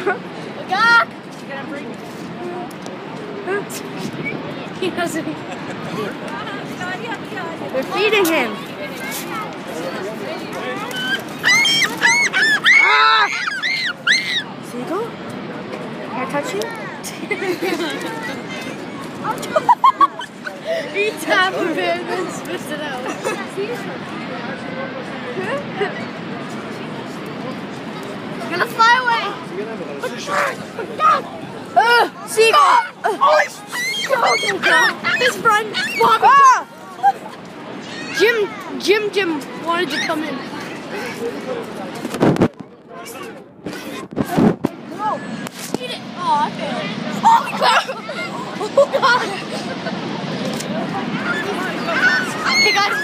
God! He doesn't. We're feeding him. Ah! Seagull? Can I touch you? He tapped him and then spits it out. He's gonna fly away! Seagull! His friend! Jim wanted to come in. Whoa! Eat it! Oh, I failed. Oh, God! Oh, God! Okay, guys.